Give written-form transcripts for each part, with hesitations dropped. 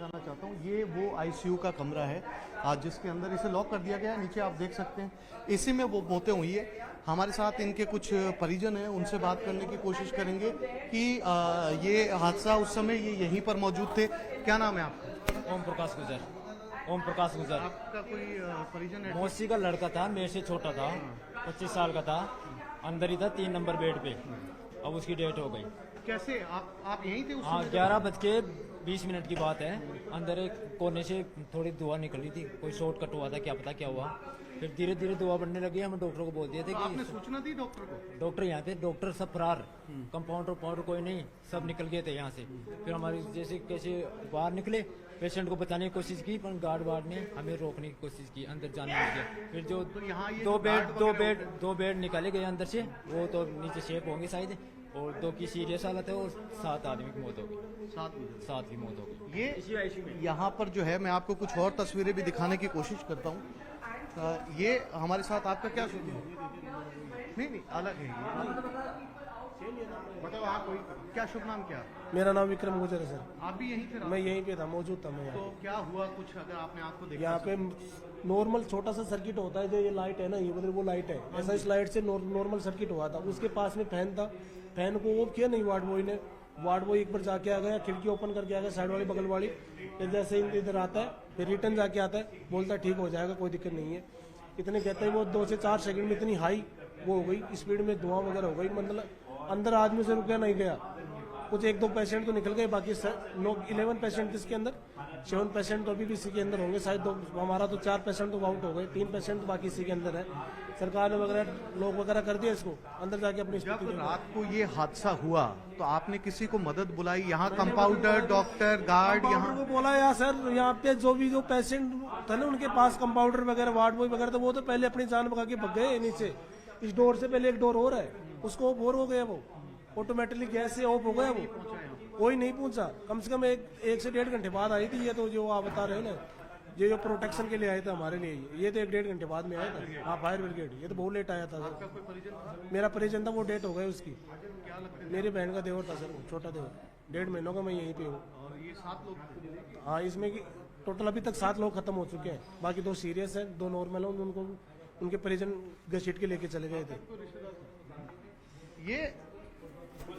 दिखाना चाहता हूँ। ये वो आईसीयू का कमरा है जिसके अंदर इसे लॉक कर दिया गया है। नीचे आप देख सकते हैं इसी में वो मौतें हुई है। हमारे साथ इनके कुछ परिजन हैं, उनसे बात करने की कोशिश करेंगे कि ये हादसा उस समय ये यहीं पर मौजूद थे। क्या नाम है आपका? ओम प्रकाश गुजर। ओम प्रकाश गुजर आपका कोई परिजन है? मौसी का लड़का था, मेरे से छोटा था, 25 साल का था, अंदर ही था 3 नंबर बेड पे। अब उसकी डेथ हो गई। कैसे आप यहीं थे उस हाँ, समय? 11:20 की बात है। अंदर एक कोने से थोड़ी धुआं निकली थी, कोई शॉर्टकट हुआ था, क्या पता क्या हुआ। फिर धीरे धीरे धुआं बढ़ने लगी। हम डॉक्टर को बोल दिए थे तो कि आपने सूचना दी डॉक्टर को? डॉक्टर यहाँ थे, डॉक्टर सब फरार, कंपाउंडर कोई नहीं, सब निकल गए थे यहाँ से। फिर हमारी जैसे कैसे बाहर निकले, पेशेंट को बचाने की कोशिश की, पर गार्ड ने हमें रोकने की कोशिश की, अंदर जाने नहीं दिया। फिर जो तो यहाँ ये दो बेड निकाले गए अंदर से, वो तो नीचे शेप होंगे शायद, और 2 की सीरियस हालत है और 7 आदमी की मौत हो गई। 7 की मौत हो गई। ये यहाँ पर जो है, मैं आपको कुछ और तस्वीरें भी दिखाने की कोशिश करता हूँ। ये हमारे साथ आपका क्या शुभ नाम? नहीं अलग है ये। बताओ आप क्या शुभ नाम क्या? मेरा नाम विक्रम गुजर है सर। आप भी यहीं थे? मैं यहीं पे था, मौजूद था मैं तो यहाँ। क्या हुआ कुछ, अगर आपने आपको देखा? यहाँ पे नॉर्मल छोटा सा सर्किट होता है, जो ये लाइट है ना, ये मतलब वो लाइट है, ऐसा इस लाइट से नॉर्मल सर्किट हुआ था। उसके पास में फैन था, फैन को ऑफ किया नहीं वार्ड बॉय ने। वार्ड बॉय एक बार जाके आ गया, खिड़की ओपन करके आ गया, साइड वाली बगल वाली। फिर जैसे इधर आता है, फिर रिटर्न जाके आता है, बोलता है ठीक हो जाएगा, कोई दिक्कत नहीं है। इतने कहते हैं वो 2 से 4 सेकंड में इतनी हाई वो हो गई, स्पीड में धुआं वगैरह हो गई, मतलब अंदर आदमी से रुका नहीं गया। कुछ 1-2 पेशेंट तो निकल गए, बाकी 11 पेशेंट इसके अंदर, 7 पेशेंट तो अभी भी इसी के अंदर होंगे शायद। हमारा तो 4 पेशेंट तो आउट हो गए, 3 पेशेंट तो बाकी इसी के अंदर है। सरकार ने वगैरह लोग वगैरह कर दिया इसको, अंदर जाके अपनी जब रात को ये हादसा हुआ तो आपने किसी को मदद बुलाई? यहाँ कंपाउंडर, डॉक्टर, गार्ड यहाँ को बोला यार सर, यहाँ पे जो पेशेंट था ना, उनके पास कंपाउंडर वगैरह, वार्ड बॉय वगैरह, तो वो तो पहले अपनी जान बचा के भग गए नीचे। इस डोर से पहले एक डोर और है, उसको बोर हो गया, वो ऑटोमेटिकली गैस से ऑफ हो गया, वो कोई नहीं पहुंचा। कम से कम 1 से 1.5 घंटे बाद आई थी ये, तो जो आप बता रहे हो ना, ये जो प्रोटेक्शन के लिए आए थे हमारे लिए, ये तो 1-1.5 घंटे बाद में आया था। हाँ, फायर ब्रिगेड, ये तो बहुत लेट आया था सर। मेरा परिजन था, वो डेथ हो गया उसकी। मेरी बहन का देवर था सर, वो छोटा देवर। 1.5 महीनों का मैं यहीं पे हूँ। ये 7 लोग? हाँ, इसमें टोटल अभी तक 7 लोग खत्म हो चुके हैं, बाकी 2 सीरियस हैं, 2 नॉर्मल हैं। उनको उनके परिजन घसीट के लेके चले गए थे। ये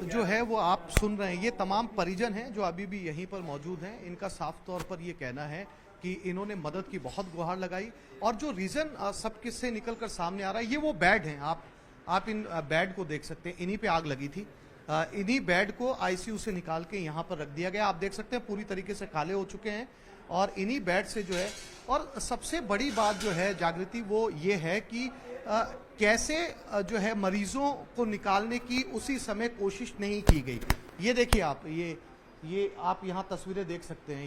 जो है वो आप सुन रहे हैं, ये तमाम परिजन हैं जो अभी भी यहीं पर मौजूद हैं। इनका साफ तौर पर ये कहना है कि इन्होंने मदद की बहुत गुहार लगाई, और जो रीजन सब किस्से निकल कर सामने आ रहा है, ये वो बेड हैं। आप इन बेड को देख सकते हैं, इन्हीं पे आग लगी थी। इन्हीं बेड को आईसीयू से निकाल के यहाँ पर रख दिया गया। आप देख सकते हैं पूरी तरीके से काले हो चुके हैं, और इन्हीं बेड से जो है, और सबसे बड़ी बात जो है जागृति, वो ये है कि कैसे जो है मरीजों को निकालने की उसी समय कोशिश नहीं की गई। ये देखिए आप, ये आप यहाँ तस्वीरें देख सकते हैं,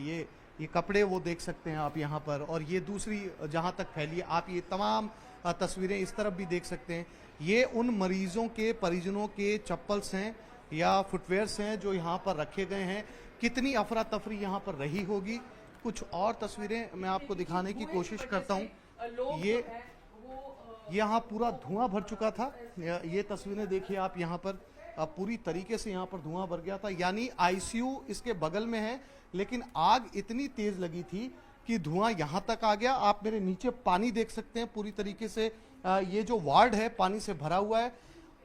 ये कपड़े वो देख सकते हैं आप यहाँ पर, और ये दूसरी जहाँ तक फैली आप ये तमाम तस्वीरें इस तरफ भी देख सकते हैं। ये उन मरीजों के परिजनों के चप्पल्स हैं या फुटवेयर्स हैं जो यहाँ पर रखे गए हैं। कितनी अफरा तफरी यहाँ पर रही होगी। कुछ और तस्वीरें मैं आपको दिखाने की कोशिश करता हूँ। ये यहाँ पूरा धुआं भर चुका था। ये तस्वीरें देखिए आप यहाँ पर, पूरी तरीके से यहाँ पर धुआं भर गया था, यानी आईसीयू इसके बगल में है, लेकिन आग इतनी तेज लगी थी कि धुआं यहाँ तक आ गया। आप मेरे नीचे पानी देख सकते हैं, पूरी तरीके से ये जो वार्ड है पानी से भरा हुआ है।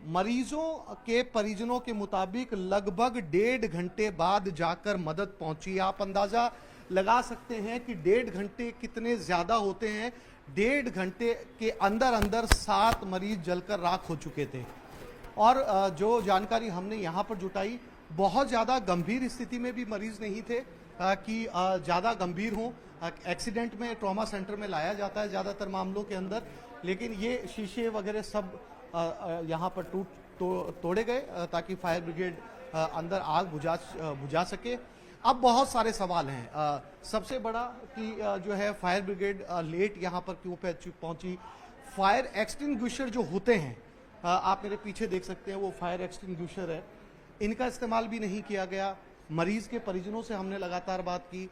मरीजों के परिजनों के मुताबिक लगभग 1.5 घंटे बाद जाकर मदद पहुंची। आप अंदाजा लगा सकते हैं कि 1.5 घंटे कितने ज्यादा होते हैं। 1.5 घंटे के अंदर अंदर 7 मरीज जलकर राख हो चुके थे। और जो जानकारी हमने यहाँ पर जुटाई, बहुत ज़्यादा गंभीर स्थिति में भी मरीज नहीं थे कि ज़्यादा गंभीर हों। एक्सीडेंट में ट्रॉमा सेंटर में लाया जाता है ज़्यादातर मामलों के अंदर, लेकिन ये शीशे वगैरह सब यहाँ पर तोड़े गए ताकि फायर ब्रिगेड अंदर आग बुझा सके। अब बहुत सारे सवाल हैं। सबसे बड़ा कि जो है फायर ब्रिगेड लेट यहाँ पर क्यों पहुंची। फायर एक्सटिंग्विशर जो होते हैं, आप मेरे पीछे देख सकते हैं, वो फायर एक्सटिंग्विशर है, इनका इस्तेमाल भी नहीं किया गया। मरीज के परिजनों से हमने लगातार बात की,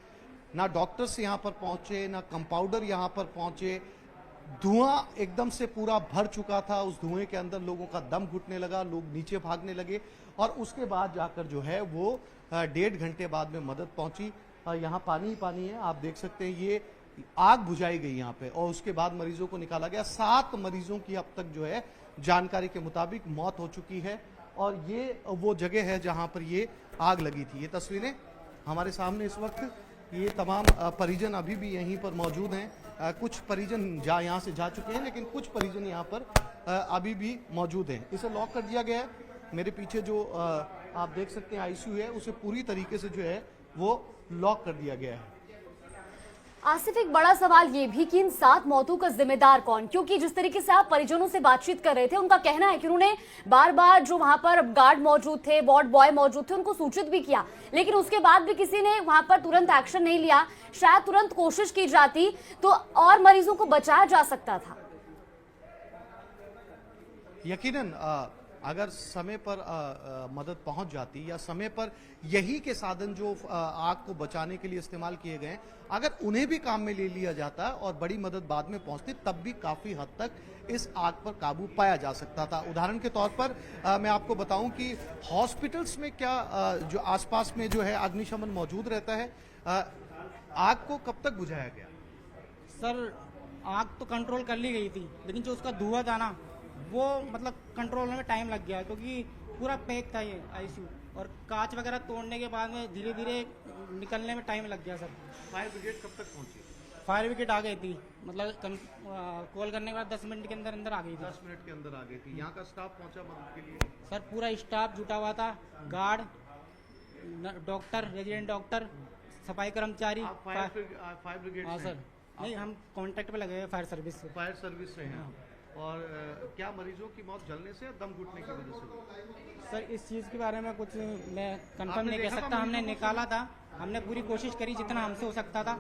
ना डॉक्टर्स यहाँ पर पहुंचे, ना कंपाउंडर यहाँ पर पहुंचे। धुआं एकदम से पूरा भर चुका था, उस धुएं के अंदर लोगों का दम घुटने लगा, लोग नीचे भागने लगे, और उसके बाद जाकर जो है वो 1.5 घंटे बाद में मदद पहुंची। यहाँ पानी ही पानी है। आप देख सकते हैं ये आग बुझाई गई यहाँ पे और उसके बाद मरीजों को निकाला गया। 7 मरीजों की अब तक जो है जानकारी के मुताबिक मौत हो चुकी है और ये वो जगह है जहां पर ये आग लगी थी। ये तस्वीरें हमारे सामने इस वक्त, ये तमाम परिजन अभी भी यहीं पर मौजूद हैं। कुछ परिजन यहाँ से जा चुके हैं लेकिन कुछ परिजन यहाँ पर अभी भी मौजूद हैं। इसे लॉक कर दिया गया है। मेरे पीछे जो आप देख सकते हैं आईसीयू है, उसे पूरी तरीके से जो है वो लॉक कर दिया गया है। आसिफ, एक बड़ा सवाल ये भी कि इन 7 मौतों का जिम्मेदार कौन? क्योंकि जिस तरीके से आप परिजनों से बातचीत कर रहे थे, उनका कहना है कि उन्होंने बार बार जो वहां पर गार्ड मौजूद थे, वार्ड बॉय मौजूद थे, उनको सूचित भी किया, लेकिन उसके बाद भी किसी ने वहां पर तुरंत एक्शन नहीं लिया। शायद तुरंत कोशिश की जाती तो और मरीजों को बचाया जा सकता था। यकीनन अगर समय पर मदद पहुंच जाती या समय पर यही के साधन जो आग को बचाने के लिए इस्तेमाल किए गए, अगर उन्हें भी काम में ले लिया जाता और बड़ी मदद बाद में पहुंचती, तब भी काफी हद तक इस आग पर काबू पाया जा सकता था। उदाहरण के तौर पर मैं आपको बताऊं कि हॉस्पिटल्स में क्या जो आसपास में जो है अग्निशमन मौजूद रहता है, आग को कब तक बुझाया गया? सर आग तो कंट्रोल कर ली गई थी, लेकिन जो उसका धुआं था ना, वो मतलब कंट्रोल में टाइम लग गया क्योंकि पूरा पैक था ये आईसीयू, और कांच वगैरह तोड़ने के बाद में धीरे धीरे निकलने में टाइम लग गया सर। फायर ब्रिगेड कब तक पहुंची? फायर ब्रिगेड आ गई थी, मतलब कॉल करने के बाद 10 मिनट के अंदर अंदर आ गई थी। 10 मिनट के अंदर आ गई थी। यहाँ का स्टाफ पहुंचा मदद के लिए? सर पूरा स्टाफ जुटा हुआ था, गार्ड, डॉक्टर, रेजिडेंट डॉक्टर, सफाई कर्मचारी। आप फायर ब्रिगेड हाँ से सर, हैं? नहीं हम कांटेक्ट पे लगे हुए फायर सर्विस से। फायर सर्विस से हैं। और क्या मरीजों की मौत जलने से या दम घुटने की वजह से हुई? सर इस चीज़ के बारे में कुछ मैं कंफर्म आपने नहीं कह देखा था सकता। हमने मरीजों को? निकाला था, हमने पूरी कोशिश करी जितना हमसे हो सकता था।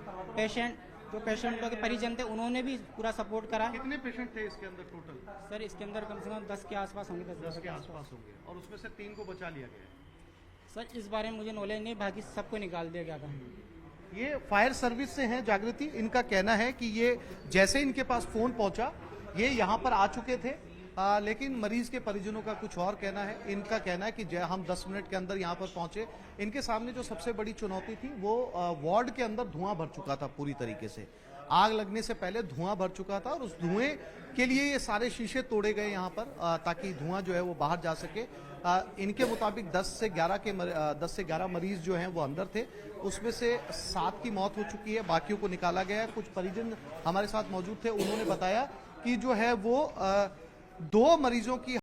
जो पेशेंटों के परिजन थे उन्होंने भी पूरा सपोर्ट करा। कितने पेशेंट थे इसके अंदर टोटल? सर इसके अंदर कम से कम 10 के आसपास होंगे। 10 के आसपास होंगे और उसमें से 3 को बचा लिया गया। सर इस बारे में मुझे नॉलेज नहीं, बाकी सबको निकाल दिया गया था। ये फायर सर्विस से हैं जागृति। इनका कहना है कि ये जैसे इनके पास फोन पहुंचा, ये यहाँ पर आ चुके थे, लेकिन मरीज के परिजनों का कुछ और कहना है। इनका कहना है कि हम 10 मिनट के अंदर यहाँ पर पहुंचे। इनके सामने जो सबसे बड़ी चुनौती थी वो वार्ड के अंदर धुआं भर चुका था पूरी तरीके से। आग लगने से पहले धुआं भर चुका था और उस धुएं के लिए ये सारे शीशे तोड़े गए यहाँ पर ताकि धुआं जो है वो बाहर जा सके। इनके मुताबिक 10 से 11 मरीज जो हैं वो अंदर थे, उसमें से 7 की मौत हो चुकी है, बाकियों को निकाला गया है। कुछ परिजन हमारे साथ मौजूद थे, उन्होंने बताया कि जो है वो 2 मरीजों की